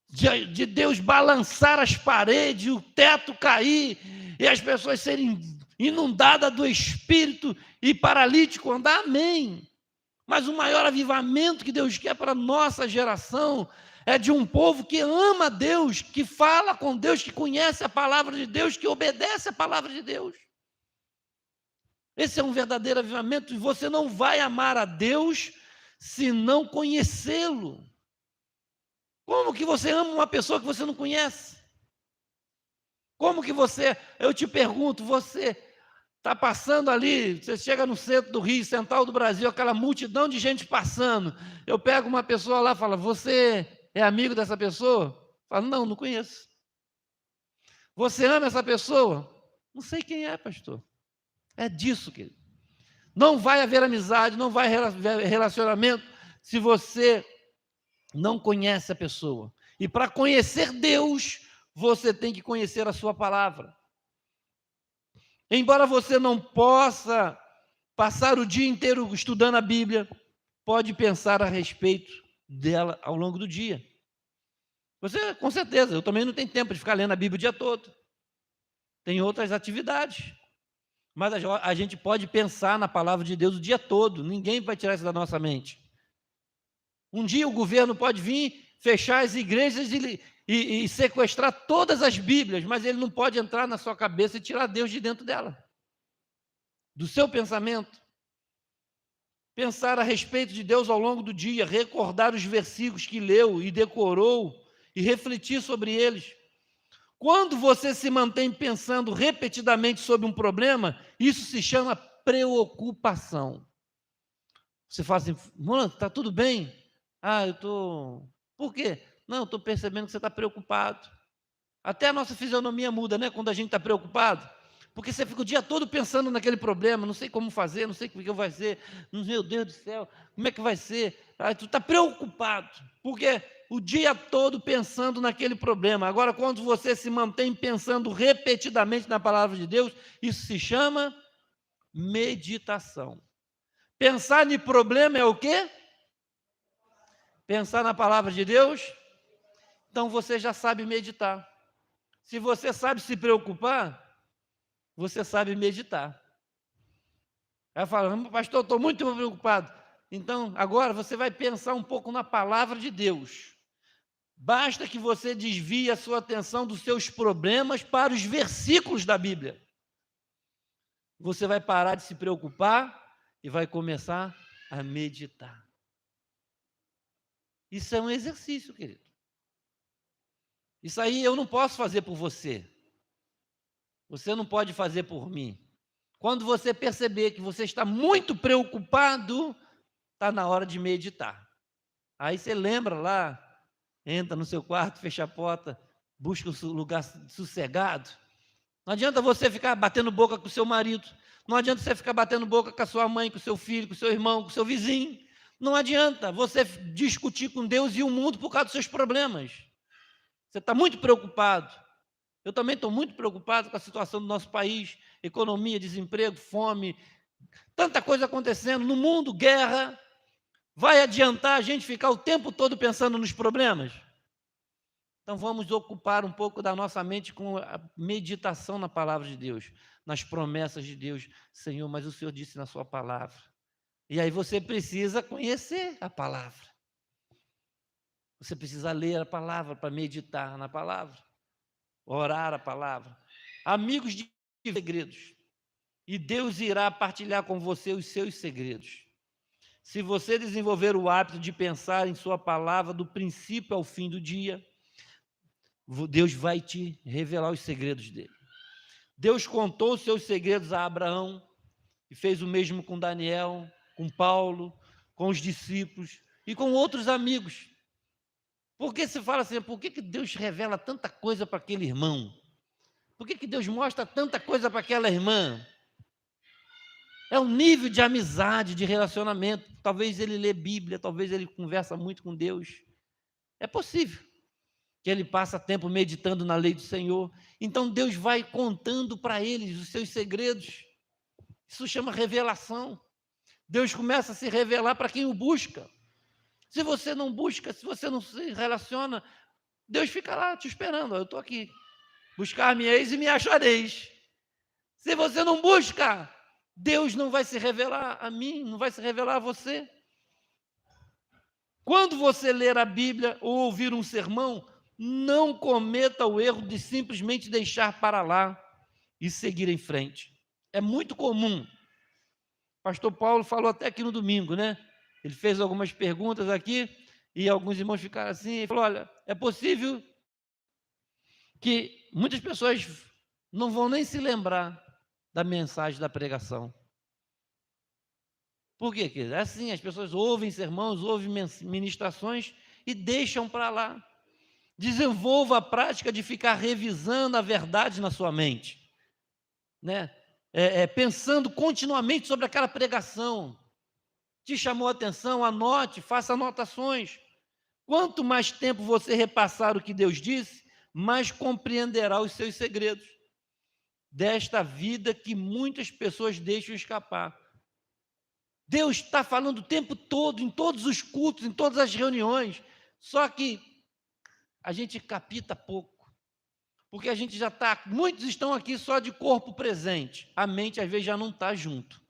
de Deus balançar as paredes, o teto cair, e as pessoas serem inundadas do Espírito e paralítico andar, amém. Mas o maior avivamento que Deus quer para a nossa geração é de um povo que ama Deus, que fala com Deus, que conhece a palavra de Deus, que obedece a palavra de Deus. Esse é um verdadeiro avivamento, e você não vai amar a Deus se não conhecê-lo. Como que você ama uma pessoa que você não conhece? Como que você, eu te pergunto, você está passando ali, você chega no centro do Rio, Central do Brasil, aquela multidão de gente passando, eu pego uma pessoa lá e falo: você é amigo dessa pessoa? Falo: não, não conheço. Você ama essa pessoa? Não sei quem é, pastor. É disso, querido. Não vai haver amizade, não vai haver relacionamento se você não conhece a pessoa. E para conhecer Deus, você tem que conhecer a sua palavra. Embora você não possa passar o dia inteiro estudando a Bíblia, pode pensar a respeito dela ao longo do dia. Você, com certeza, eu também não tenho tempo de ficar lendo a Bíblia o dia todo. Tem outras atividades. Mas a gente pode pensar na palavra de Deus o dia todo. Ninguém vai tirar isso da nossa mente. Um dia o governo pode vir, fechar as igrejas e sequestrar todas as Bíblias, mas ele não pode entrar na sua cabeça e tirar Deus de dentro dela, do seu pensamento. Pensar a respeito de Deus ao longo do dia, recordar os versículos que leu e decorou e refletir sobre eles. Quando você se mantém pensando repetidamente sobre um problema, isso se chama preocupação. Você fala assim: mano, está tudo bem? Ah, eu estou... Por quê? Não, eu estou percebendo que você está preocupado. Até a nossa fisionomia muda, né? Quando a gente está preocupado. Porque você fica o dia todo pensando naquele problema, não sei como fazer, não sei o que vai ser, meu Deus do céu, como é que vai ser? Aí tu está preocupado, porque o dia todo pensando naquele problema. Agora, quando você se mantém pensando repetidamente na palavra de Deus, isso se chama meditação. Pensar em problema é o quê? Pensar na palavra de Deus? Então você já sabe meditar. Se você sabe se preocupar, você sabe meditar. Aí fala: pastor, estou muito preocupado. Então, agora você vai pensar um pouco na palavra de Deus. Basta que você desvie a sua atenção dos seus problemas para os versículos da Bíblia. Você vai parar de se preocupar e vai começar a meditar. Isso é um exercício, querido. Isso aí eu não posso fazer por você. Você não pode fazer por mim. Quando você perceber que você está muito preocupado, está na hora de meditar. Aí você lembra lá, entra no seu quarto, fecha a porta, busca um lugar sossegado. Não adianta você ficar batendo boca com o seu marido. Não adianta você ficar batendo boca com a sua mãe, com o seu filho, com o seu irmão, com o seu vizinho. Não adianta você discutir com Deus e o mundo por causa dos seus problemas. Você está muito preocupado. Eu também estou muito preocupado com a situação do nosso país, economia, desemprego, fome, tanta coisa acontecendo no mundo, guerra. Vai adiantar a gente ficar o tempo todo pensando nos problemas? Então vamos ocupar um pouco da nossa mente com a meditação na palavra de Deus, nas promessas de Deus. Senhor, mas o Senhor disse na sua palavra. E aí você precisa conhecer a palavra. Você precisa ler a palavra para meditar na palavra. Orar a palavra. Amigos de segredos. E Deus irá partilhar com você os seus segredos. se você desenvolver o hábito de pensar em sua palavra do princípio ao fim do dia, Deus vai te revelar os segredos dele. Deus contou os seus segredos a Abraão e fez o mesmo com Daniel, com Paulo, com os discípulos e com outros amigos. Por que se fala assim, por que Deus revela tanta coisa para aquele irmão? Por que Deus mostra tanta coisa para aquela irmã? É um nível de amizade, de relacionamento. Talvez ele lê Bíblia, talvez ele conversa muito com Deus. É possível que ele passa tempo meditando na lei do Senhor. Então Deus vai contando para eles os seus segredos. Isso chama revelação. Deus começa a se revelar para quem o busca. Se você não busca, se você não se relaciona, Deus fica lá te esperando. Eu estou aqui. Buscar-me-eis e me achareis. Se você não busca, Deus não vai se revelar a mim, não vai se revelar a você. Quando você ler a Bíblia ou ouvir um sermão, não cometa o erro de simplesmente deixar para lá e seguir em frente. É muito comum. Pastor Paulo falou até aqui no domingo, né? Ele fez algumas perguntas aqui e alguns irmãos ficaram assim, ele falou, olha, é possível que muitas pessoas não vão nem se lembrar da mensagem da pregação. Por quê? É assim, as pessoas ouvem sermões, ouvem ministrações e deixam para lá. Desenvolva a prática de ficar revisando a verdade na sua mente, né? Pensando continuamente sobre aquela pregação. Te chamou a atenção, anote, faça anotações. Quanto mais tempo você repassar o que Deus disse, mais compreenderá os seus segredos desta vida que muitas pessoas deixam escapar. Deus está falando o tempo todo, em todos os cultos, em todas as reuniões, só que a gente capta pouco, porque a gente já está, muitos estão aqui só de corpo presente, a mente às vezes já não está junto.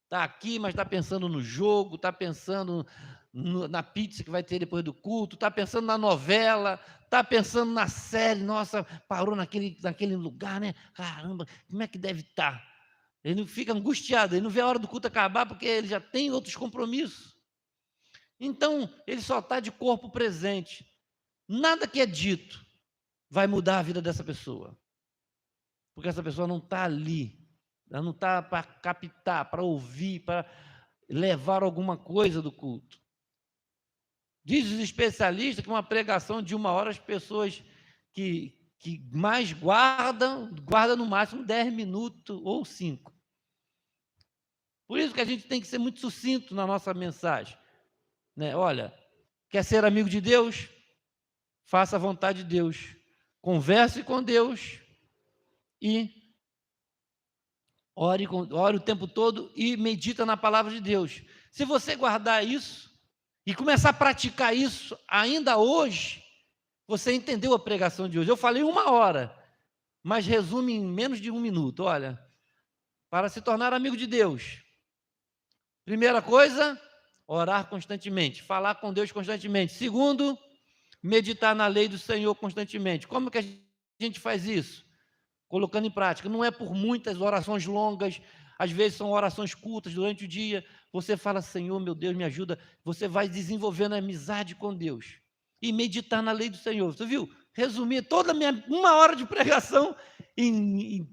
Está aqui, mas está pensando no jogo, está pensando na pizza que vai ter depois do culto, está pensando na novela, está pensando na série, nossa, parou naquele lugar, né? Caramba, como é que deve estar? Ele não fica angustiado, ele não vê a hora do culto acabar, porque ele já tem outros compromissos. Então, ele só está de corpo presente. Nada que é dito vai mudar a vida dessa pessoa, porque essa pessoa não está ali. Ela não está para captar, para ouvir, para levar alguma coisa do culto. Diz os especialistas que uma pregação de 1 hora, as pessoas que mais guardam no máximo 10 minutos ou 5. Por isso que a gente tem que ser muito sucinto na nossa mensagem. Né? Olha, quer ser amigo de Deus? Faça a vontade de Deus. Converse com Deus e ore o tempo todo e medita na palavra de Deus. Se você guardar isso e começar a praticar isso ainda hoje, você entendeu a pregação de hoje. Eu falei 1 hora, mas resume em menos de 1 minuto. Olha, para se tornar amigo de Deus, primeira coisa, orar constantemente, falar com Deus constantemente. Segundo, meditar na lei do Senhor constantemente. Como que a gente faz isso? Colocando em prática. Não é por muitas orações longas, às vezes são orações curtas durante o dia. Você fala, Senhor, meu Deus, me ajuda. Você vai desenvolvendo a amizade com Deus e meditar na lei do Senhor. Você viu? Resumir toda a minha 1 hora de pregação em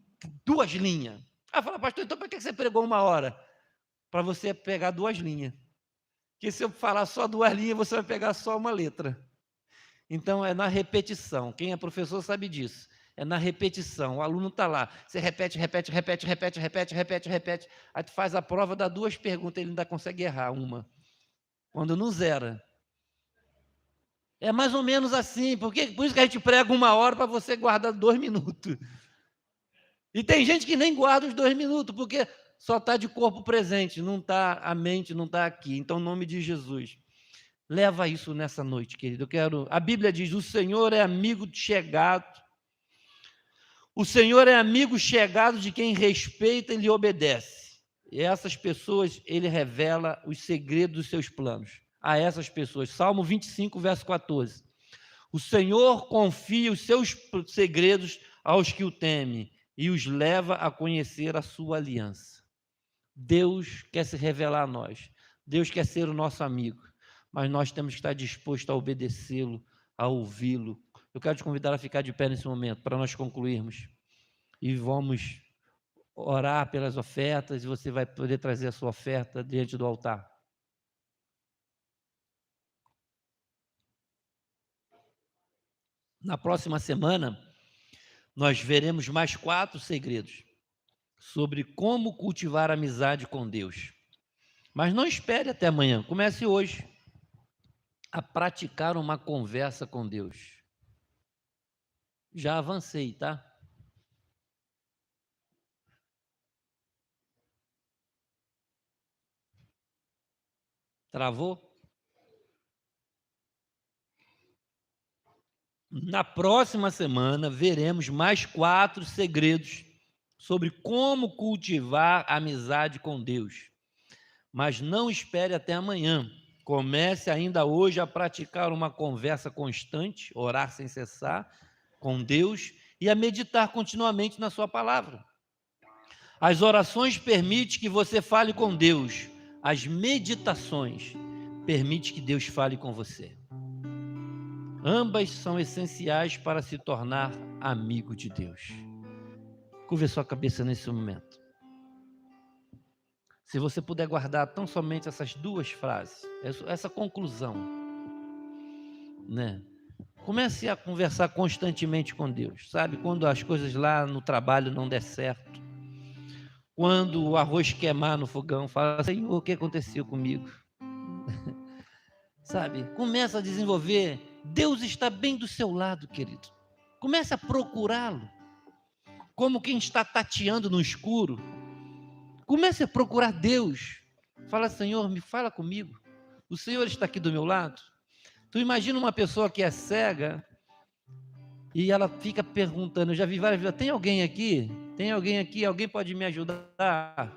2 linhas. Ah, fala, pastor, então para que você pregou 1 hora? Para você pegar 2 linhas. Porque se eu falar só 2 linhas, você vai pegar só uma letra. Então, é na repetição. Quem é professor sabe disso. É na repetição. O aluno está lá. Você repete. Aí tu faz a prova, dá 2 perguntas, ele ainda consegue errar uma. Quando não zera. É mais ou menos assim. Por isso que a gente prega 1 hora para você guardar 2 minutos. E tem gente que nem guarda os 2 minutos, porque só está de corpo presente, não está, a mente não está aqui. Então, em nome de Jesus, leva isso nessa noite, querido. A Bíblia diz, o Senhor é amigo chegado. O Senhor é amigo chegado de quem respeita e lhe obedece. E essas pessoas, ele revela os segredos dos seus planos. A essas pessoas. Salmo 25, verso 14. O Senhor confia os seus segredos aos que o temem e os leva a conhecer a sua aliança. Deus quer se revelar a nós. Deus quer ser o nosso amigo, mas nós temos que estar dispostos a obedecê-lo, a ouvi-lo. Eu quero te convidar a ficar de pé nesse momento, para nós concluirmos. E vamos orar pelas ofertas, e você vai poder trazer a sua oferta diante do altar. Na próxima semana, nós veremos mais 4 segredos sobre como cultivar amizade com Deus. Mas não espere até amanhã, comece hoje a praticar uma conversa com Deus. Já avancei, tá? Travou? Na próxima semana, veremos mais 4 segredos sobre como cultivar amizade com Deus. Mas não espere até amanhã. Comece ainda hoje a praticar uma conversa constante, orar sem cessar com Deus e a meditar continuamente na sua palavra. As orações permitem que você fale com Deus. As meditações permitem que Deus fale com você. Ambas são essenciais para se tornar amigo de Deus. Curve a sua cabeça nesse momento. Se você puder guardar tão somente essas 2 frases, essa conclusão, né? Comece a conversar constantemente com Deus, sabe? Quando as coisas lá no trabalho não der certo, quando o arroz queimar no fogão, fala: Senhor, o que aconteceu comigo? Sabe? Começa a desenvolver. Deus está bem do seu lado, querido. Comece a procurá-lo, como quem está tateando no escuro. Comece a procurar Deus. Fala: Senhor, me fala comigo. O Senhor está aqui do meu lado. Tu imagina uma pessoa que é cega e ela fica perguntando, eu já vi várias vezes, tem alguém aqui? Tem alguém aqui? Alguém pode me ajudar a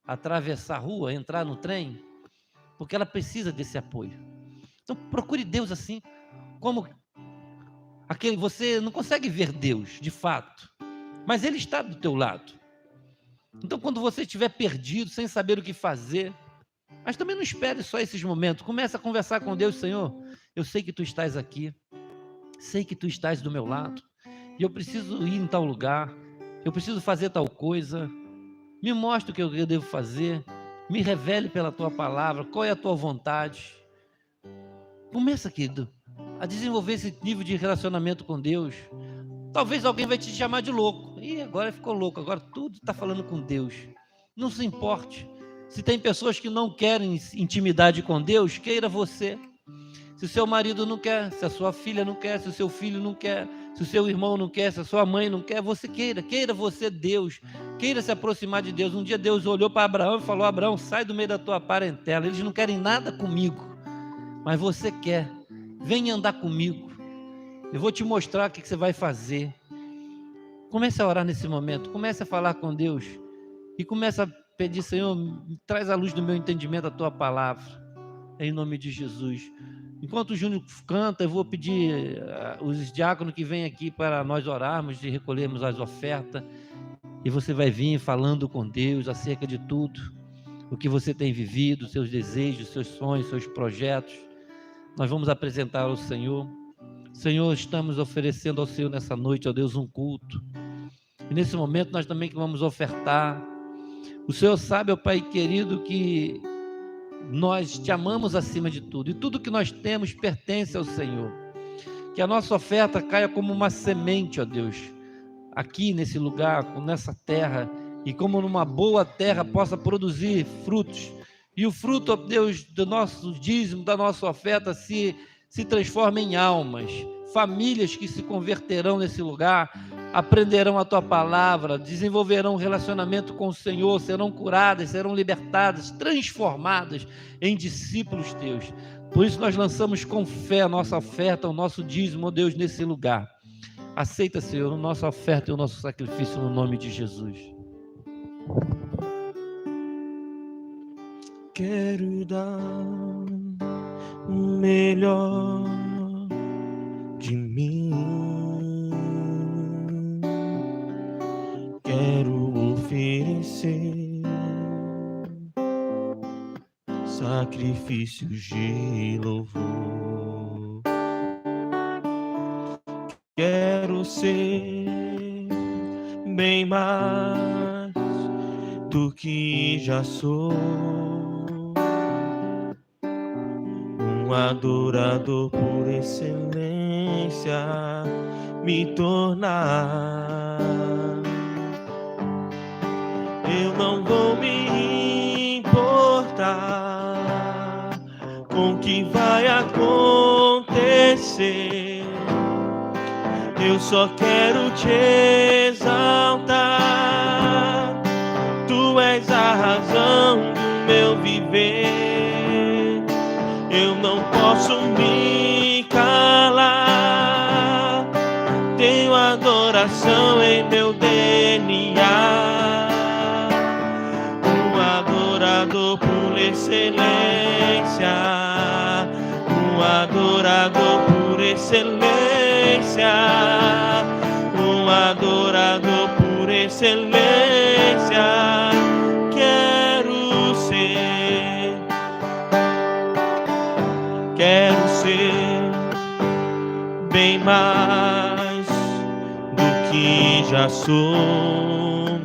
atravessar a rua, entrar no trem? Porque ela precisa desse apoio. Então procure Deus assim, como aquele, você não consegue ver Deus de fato, mas Ele está do teu lado. Então quando você estiver perdido, sem saber o que fazer, mas também não espere só esses momentos, comece a conversar com Deus: Senhor, eu sei que Tu estás aqui, sei que Tu estás do meu lado, e eu preciso ir em tal lugar, eu preciso fazer tal coisa, me mostre o que eu devo fazer, me revele pela Tua palavra, qual é a Tua vontade. Começa, querido, a desenvolver esse nível de relacionamento com Deus. Talvez alguém vai te chamar de louco, e agora ficou louco, agora tudo está falando com Deus. Não se importe, se tem pessoas que não querem intimidade com Deus, queira você. Se o seu marido não quer, se a sua filha não quer, se o seu filho não quer, se o seu irmão não quer, se a sua mãe não quer, você queira você Deus, queira se aproximar de Deus. Um dia Deus olhou para Abraão e falou: Abraão, sai do meio da tua parentela, eles não querem nada comigo, mas você quer, vem andar comigo, eu vou te mostrar o que você vai fazer. Comece a orar nesse momento, comece a falar com Deus e comece a pedir: Senhor, traz à luz do meu entendimento a tua palavra, em nome de Jesus. Enquanto o Júnior canta, eu vou pedir os diáconos que vêm aqui para nós orarmos e recolhermos as ofertas, e você vai vir falando com Deus acerca de tudo, o que você tem vivido, seus desejos, seus sonhos, seus projetos. Nós vamos apresentar ao Senhor. Senhor, estamos oferecendo ao Senhor nessa noite, ó Deus, um culto, e nesse momento nós também que vamos ofertar. O Senhor sabe, ó Pai querido, que nós te amamos acima de tudo, e tudo que nós temos pertence ao Senhor. Que a nossa oferta caia como uma semente, ó Deus, aqui nesse lugar, nessa terra, e como numa boa terra possa produzir frutos, e o fruto, ó Deus, do nosso dízimo, da nossa oferta se transforma em almas, famílias que se converterão nesse lugar, aprenderão a Tua palavra, desenvolverão um relacionamento com o Senhor, serão curadas, serão libertadas, transformadas em discípulos Teus. Por isso nós lançamos com fé a nossa oferta, o nosso dízimo, ó Deus, nesse lugar. Aceita, Senhor, a nossa oferta e o nosso sacrifício no nome de Jesus. Quero dar o melhor de mim. Quero oferecer sacrifícios de louvor. Quero ser bem mais do que já sou, um adorador por excelência me tornar. Eu não vou me importar com o que vai acontecer. Eu só quero te exaltar. Tu és a razão do meu viver. Eu não posso me calar. Tenho adoração em meu DNA. Um adorador por excelência. Um adorador por excelência. Um adorador por excelência. Quero ser bem mais do que já sou,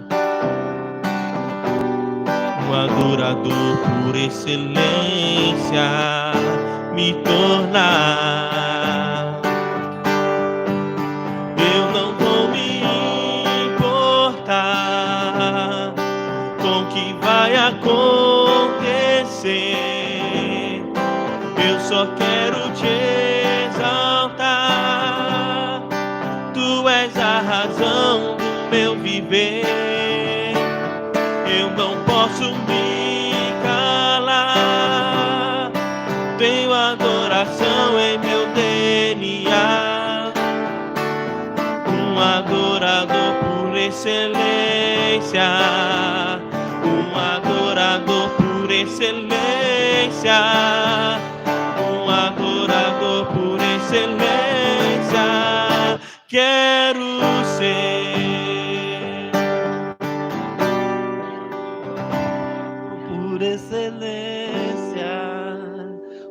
um adorador por excelência me tornar. Eu não vou me importar com o que vai acontecer. Eu só quero te exaltar. Tu és a razão do meu viver. Eu não posso me calar. Tenho adoração em meu DNA. Um adorador por excelência. Um adorador por excelência. Um adorador por excelência. Quero ser por excelência,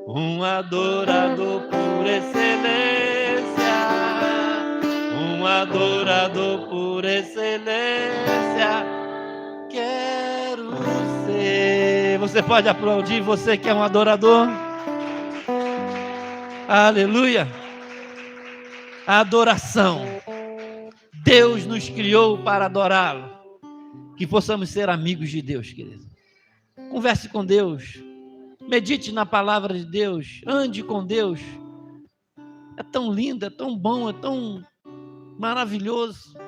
um adorador por excelência, um adorador por excelência. Quero ser. Você pode aplaudir, você que é um adorador? Aleluia! A adoração. Deus nos criou para adorá-lo. Que possamos ser amigos de Deus, querido. Converse com Deus. Medite na palavra de Deus. Ande com Deus. É tão lindo, é tão bom, é tão maravilhoso.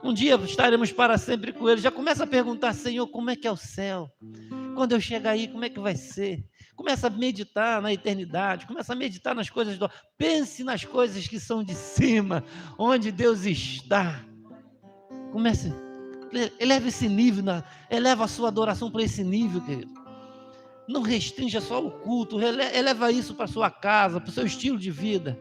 Um dia estaremos para sempre com Ele. Já começa a perguntar, Senhor, como é que é o céu? Quando eu chegar aí, como é que vai ser? Começa a meditar na eternidade, começa a meditar nas coisas do... Pense nas coisas que são de cima, onde Deus está. Comece, eleve esse nível, eleva a sua adoração para esse nível, querido. Não restrinja só o culto, eleva isso para a sua casa, para o seu estilo de vida.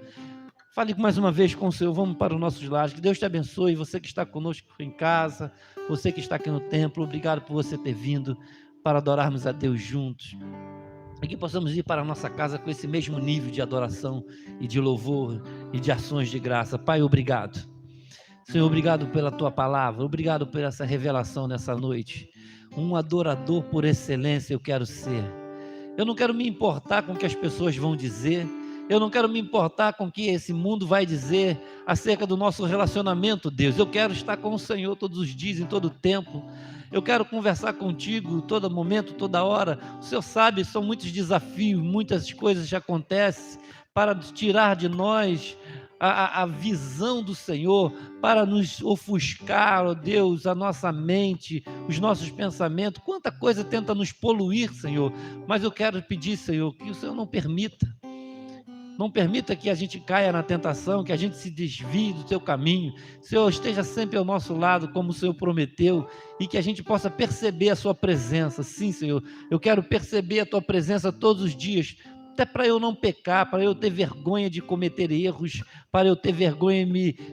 Fale mais uma vez com o Senhor, vamos para os nossos lares. Que Deus te abençoe, você que está conosco em casa, você que está aqui no templo, obrigado por você ter vindo para adorarmos a Deus juntos. E que possamos ir para a nossa casa com esse mesmo nível de adoração e de louvor e de ações de graça. Pai, obrigado. Senhor, obrigado pela Tua palavra, obrigado por essa revelação nessa noite. Um adorador por excelência eu quero ser. Eu não quero me importar com o que as pessoas vão dizer, eu não quero me importar com o que esse mundo vai dizer acerca do nosso relacionamento, Deus. Eu quero estar com o Senhor todos os dias, em todo o tempo. Eu quero conversar contigo todo momento, toda hora. O Senhor sabe, são muitos desafios, muitas coisas que acontecem para tirar de nós a visão do Senhor, para nos ofuscar, ó Deus, a nossa mente, os nossos pensamentos. Quanta coisa tenta nos poluir, Senhor. Mas eu quero pedir, Senhor, que o Senhor não permita. Não permita que a gente caia na tentação, que a gente se desvie do teu caminho. Senhor, esteja sempre ao nosso lado, como o Senhor prometeu, e que a gente possa perceber a sua presença. Sim, Senhor, eu quero perceber a tua presença todos os dias, até para eu não pecar, para eu ter vergonha de cometer erros, para eu ter vergonha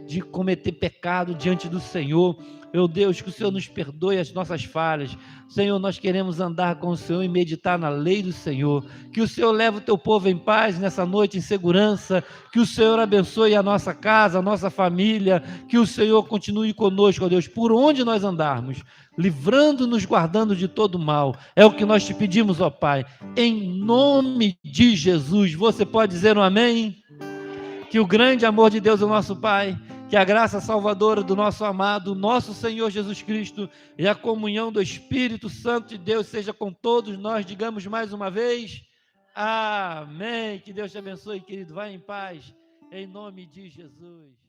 de cometer pecado diante do Senhor. Meu Deus, que o Senhor nos perdoe as nossas falhas. Senhor, nós queremos andar com o Senhor e meditar na lei do Senhor. Que o Senhor leve o teu povo em paz nessa noite, em segurança. Que o Senhor abençoe a nossa casa, a nossa família. Que o Senhor continue conosco, ó Deus, por onde nós andarmos, livrando-nos, guardando de todo mal. É o que nós te pedimos, ó Pai, em nome de Jesus. Você pode dizer um amém? Que o grande amor de Deus, o nosso Pai, que a graça salvadora do nosso amado, nosso Senhor Jesus Cristo, e a comunhão do Espírito Santo de Deus seja com todos nós. Digamos mais uma vez, amém. Que Deus te abençoe, querido. Vai em paz, em nome de Jesus.